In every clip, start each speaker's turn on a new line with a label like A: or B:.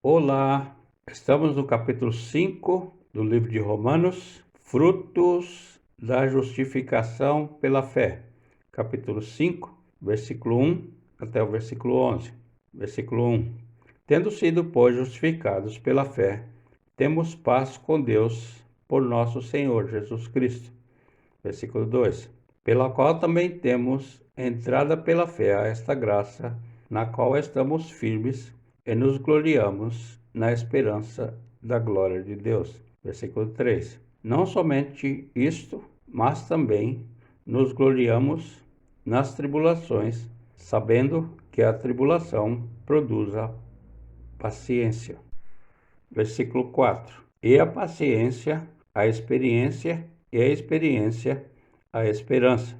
A: Olá, estamos no capítulo 5 do livro de Romanos, frutos da justificação pela fé. Capítulo 5, versículo 1 até o versículo 11. Versículo 1. Tendo sido, pois, justificados pela fé, temos paz com Deus por nosso Senhor Jesus Cristo. Versículo 2. Pela qual também temos entrada pela fé a esta graça, na qual estamos firmes e nos gloriamos na esperança da glória de Deus. Versículo 3. Não somente isto, mas também nos gloriamos nas tribulações, sabendo que a tribulação produz a paciência. Versículo 4. E a paciência, a experiência, e a experiência, a esperança.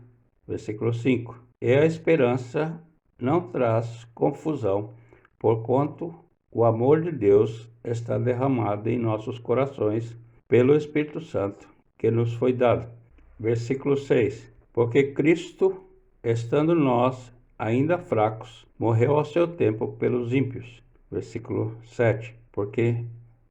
A: Versículo 5. E a esperança não traz confusão, porquanto o amor de Deus está derramado em nossos corações pelo Espírito Santo que nos foi dado. Versículo 6. Porque Cristo, estando nós ainda fracos, morreu ao seu tempo pelos ímpios. Versículo 7. Porque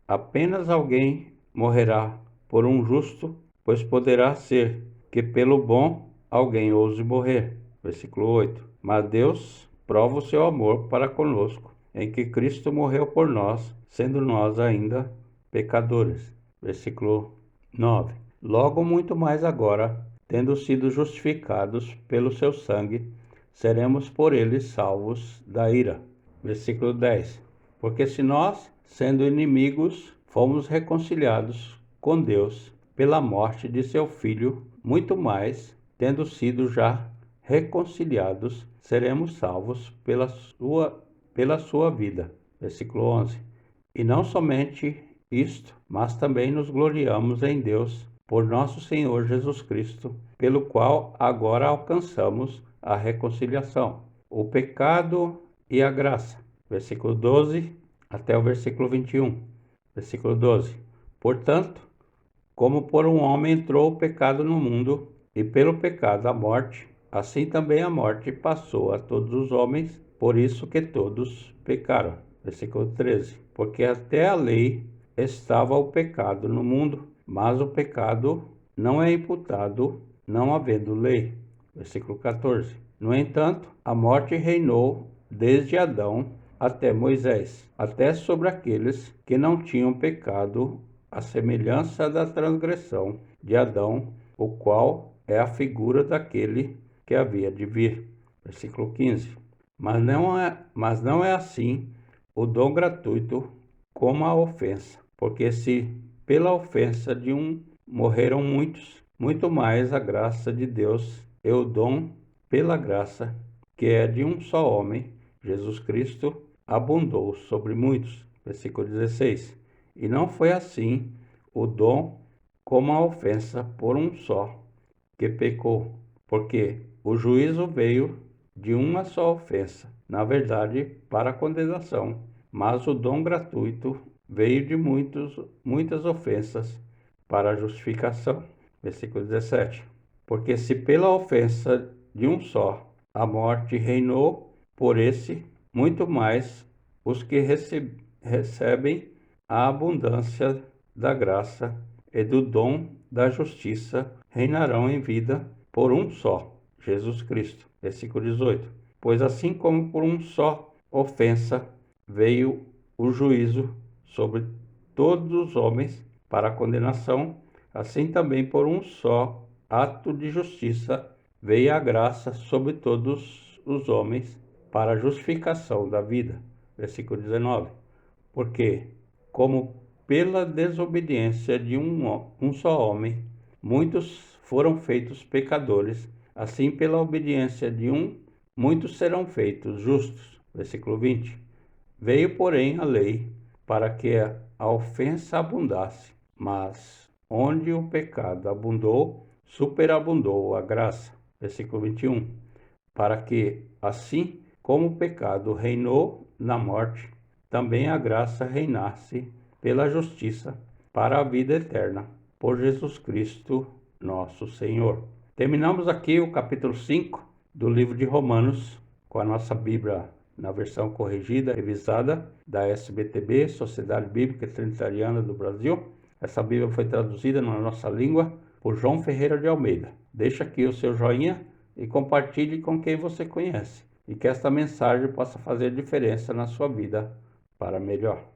A: apenas alguém morrerá por um justo, pois poderá ser que pelo bom alguém ouse morrer. Versículo 8. Mas Deus prova o seu amor para conosco, em que Cristo morreu por nós, sendo nós ainda pecadores. Versículo 9. Logo muito mais agora, tendo sido justificados pelo seu sangue, seremos por ele salvos da ira. Versículo 10. Porque se nós, sendo inimigos, fomos reconciliados com Deus pela morte de seu Filho, muito mais, tendo sido já reconciliados, seremos salvos pela sua vida. Versículo 11. E não somente isto, mas também nos gloriamos em Deus, por nosso Senhor Jesus Cristo, pelo qual agora alcançamos a reconciliação, o pecado e a graça. Versículo 12 até o versículo 21. Versículo 12. Portanto, como por um homem entrou o pecado no mundo, e pelo pecado a morte, assim também a morte passou a todos os homens, por isso que todos pecaram. Versículo 13. Porque até a lei estava o pecado no mundo, mas o pecado não é imputado, não havendo lei. Versículo 14. No entanto, a morte reinou desde Adão até Moisés, até sobre aqueles que não tinham pecado, a semelhança da transgressão de Adão, o qual é a figura daquele que havia de vir. Versículo 15. Mas não é assim o dom gratuito como a ofensa, porque se pela ofensa de um morreram muitos, muito mais a graça de Deus e o dom pela graça, que é de um só homem, Jesus Cristo, abundou sobre muitos. Versículo 16. E não foi assim o dom como a ofensa por um só, que pecou, porque o juízo veio de uma só ofensa, na verdade, para a condenação, mas o dom gratuito veio de muitas ofensas para a justificação. Versículo 17. Porque se pela ofensa de um só a morte reinou, por esse, muito mais os que recebem a abundância da graça e do dom da justiça reinarão em vida por um só, Jesus Cristo. Versículo 18. Pois assim como por um só ofensa veio o juízo sobre todos os homens para a condenação, assim também por um só ato de justiça veio a graça sobre todos os homens para a justificação da vida. Versículo 19. Porque, como pela desobediência de um só homem, muitos foram feitos pecadores, assim pela obediência de um, muitos serão feitos justos. Versículo 20. Veio, porém, a lei para que a ofensa abundasse, mas onde o pecado abundou, superabundou a graça. Versículo 21. Para que, assim como o pecado reinou na morte, também a graça reinasse pela justiça para a vida eterna, por Jesus Cristo, nosso Senhor. Terminamos aqui o capítulo 5 do livro de Romanos, com a nossa Bíblia na versão corrigida, revisada da SBTB, Sociedade Bíblica Trinitariana do Brasil. Essa Bíblia foi traduzida na nossa língua por João Ferreira de Almeida. Deixa aqui o seu joinha e compartilhe com quem você conhece, e que esta mensagem possa fazer diferença na sua vida para melhor.